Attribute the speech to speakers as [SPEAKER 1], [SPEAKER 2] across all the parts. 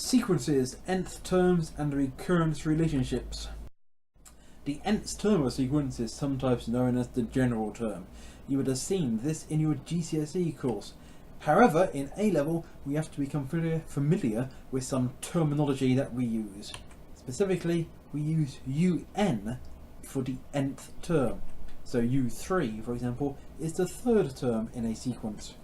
[SPEAKER 1] Sequences, nth terms and recurrence relationships. The nth term of a sequence is sometimes known as the general term. You would have seen this in your GCSE course. However, in A-level we have to become familiar with some terminology that we use. Specifically, we use UN for the nth term. So U3, for example, is the third term in a sequence.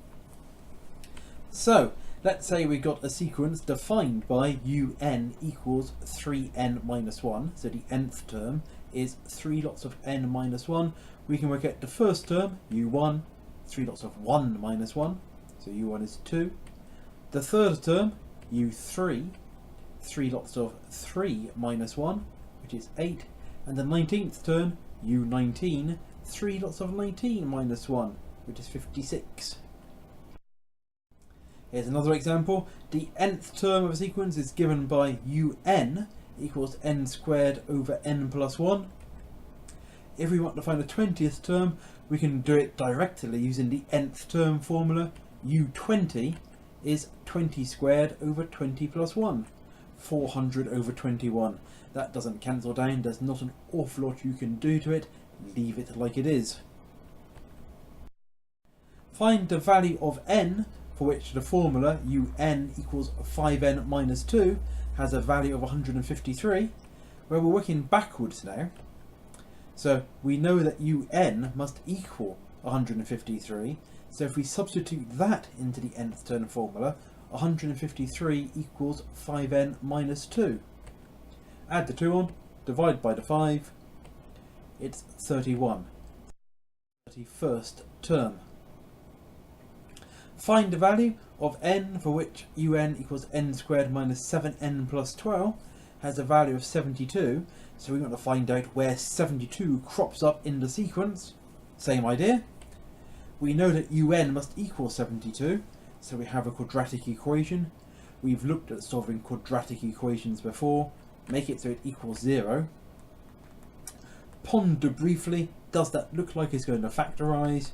[SPEAKER 1] So, let's say we got a sequence defined by UN equals 3n minus 1. So the nth term is 3 lots of n minus 1. We can work out the first term, U1, 3 lots of 1 minus 1. So U1 is 2. The third term, U3, 3 lots of 3 minus 1, which is 8. And the 19th term, U19, 3 lots of 19 minus 1, which is 56. Here's another example. The nth term of a sequence is given by UN equals n squared over n plus 1. If we want to find the 20th term, we can do it directly using the nth term formula. U20 is 20 squared over 20 plus 1, 400 over 21. That doesn't cancel down, there's not an awful lot you can do to it, leave it like it is. Find the value of n for which the formula UN equals 5n minus 2 has a value of 153, where we're working backwards now. So we know that UN must equal 153, so if we substitute that into the nth term formula, 153 equals 5n minus 2. Add the 2 on, divide by the 5, it's 31. 31st term. Find the value of n for which UN equals n squared minus 7n plus 12 has a value of 72, so we want to find out where 72 crops up in the sequence. Same idea. We know that UN must equal 72, so we have a quadratic equation. We've looked at solving quadratic equations before. Make it so it equals 0. Ponder briefly, does that look like it's going to factorise?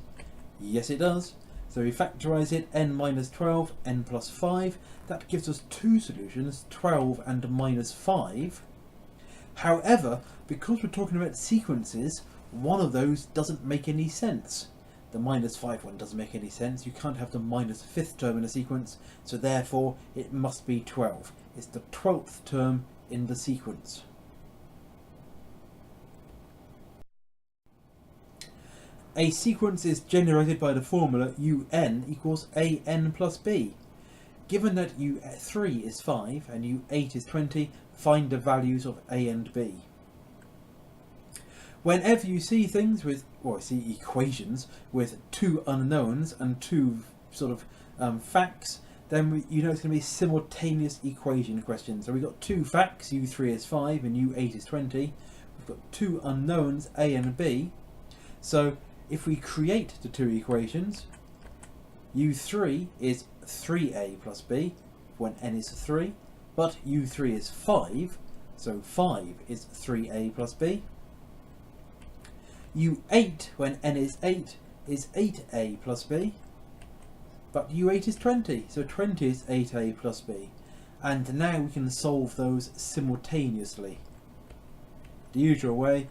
[SPEAKER 1] Yes it does. So we factorise it, n minus 12, n plus 5. That gives us two solutions, 12 and minus 5. However, because we're talking about sequences, one of those doesn't make any sense. The minus 5 one doesn't make any sense. You can't have the minus 5th term in a sequence, so therefore it must be 12. It's the 12th term in the sequence. A sequence is generated by the formula UN equals AN plus B. Given that U3 is 5 and U8 is 20, find the values of A and B. Whenever you see things with, or see equations with two unknowns and two sort of facts, then you know it's going to be simultaneous equation questions. So we've got two facts, U3 is 5 and U8 is 20. We've got two unknowns, A and B. So if we create the two equations, U3 is 3a plus b when n is 3, but U3 is 5, so 5 is 3a plus b. U8 when n is 8 is 8a plus b, but U8 is 20, so 20 is 8a plus b. And now we can solve those simultaneously. The usual way.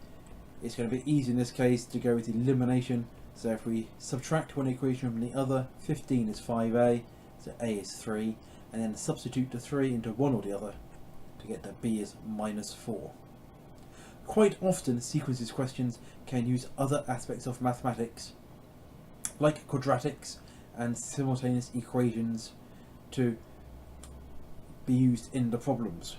[SPEAKER 1] It's going to be easy in this case to go with elimination. So if we subtract one equation from the other, 15 is 5a, so a is 3, and then substitute the 3 into one or the other to get that b is minus 4. Quite often sequences questions can use other aspects of mathematics, like quadratics and simultaneous equations, to be used in the problems.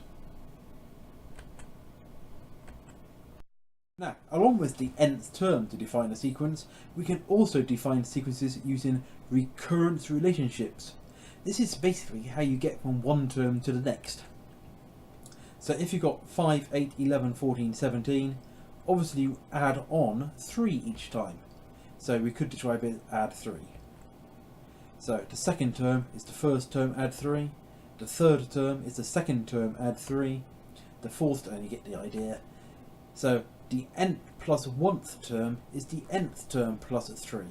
[SPEAKER 1] Now, along with the nth term to define a sequence, we can also define sequences using recurrence relationships. This is basically how you get from one term to the next. So if you've got 5, 8, 11, 14, 17, obviously you add on 3 each time. So we could describe it as add 3. So the second term is the first term, add 3. The third term is the second term, add 3. The fourth term, you get the idea. So the nth plus 1th term is the nth term plus 3.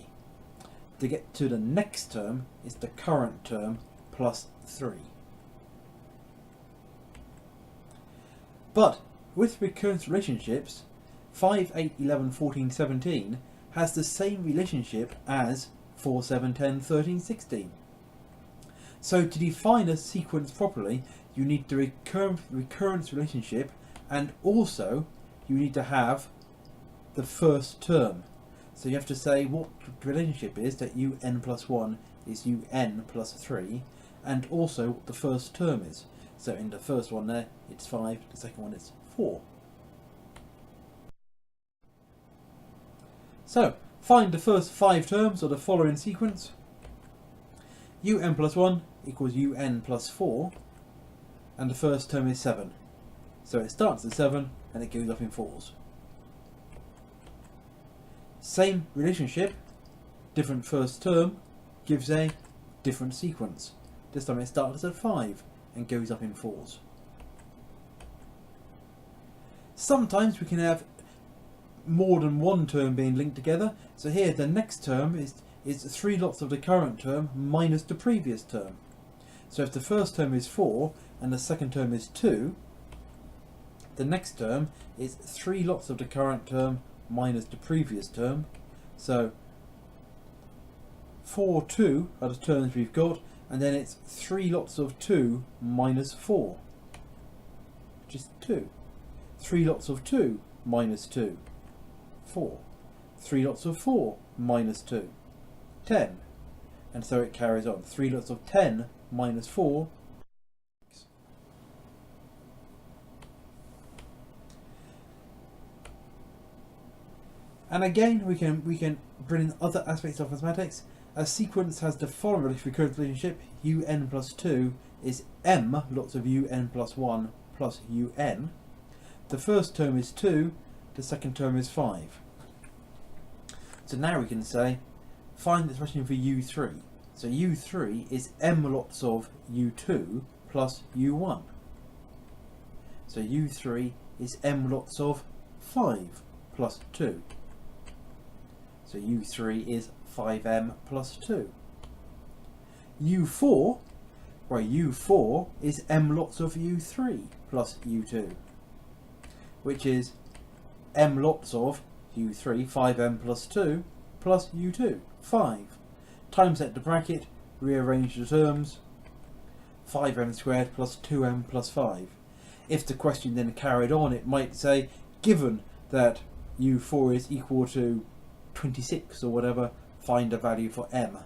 [SPEAKER 1] To get to the next term is the current term plus 3. But with recurrence relationships, 5, 8, 11, 14, 17 has the same relationship as 4, 7, 10, 13, 16. So to define a sequence properly, you need the recurrence relationship, and also you need to have the first term. So you have to say what the relationship is, that un plus 1 is un plus 3, and also what the first term is. So in the first one there, it's 5, the second one is 4. So, find the first 5 terms of the following sequence. un plus 1 equals un plus 4, and the first term is 7. So it starts at 7 and it goes up in 4s. Same relationship, different first term, gives a different sequence. This time it starts at 5 and goes up in 4s. Sometimes we can have more than one term being linked together. So here the next term is 3 lots of the current term minus the previous term. So if the first term is 4 and the second term is 2, the next term is 3 lots of the current term minus the previous term. So 4, 2 are the terms we've got, and then it's 3 lots of 2 minus 4, which is 2. 3 lots of 2 minus 2, 4. 3 lots of 4 minus 2, 10. And so it carries on. 3 lots of 10 minus 4. And again, we can bring in other aspects of mathematics. A sequence has the following recurrence relationship: un plus 2 is m lots of un plus 1 plus un. The first term is 2, the second term is 5. So now we can say, find the expression for u3. So u3 is m lots of u2 plus u1. So u3 is m lots of 5 plus 2. So u3 is 5m plus 2. u4, where u4 is m lots of u3 plus u2, which is m lots of u3, 5m plus 2, plus u2, 5. Times set the bracket, rearrange the terms, 5m squared plus 2m plus 5. If the question then carried on, it might say, given that u4 is equal to 26 or whatever, find a value for m.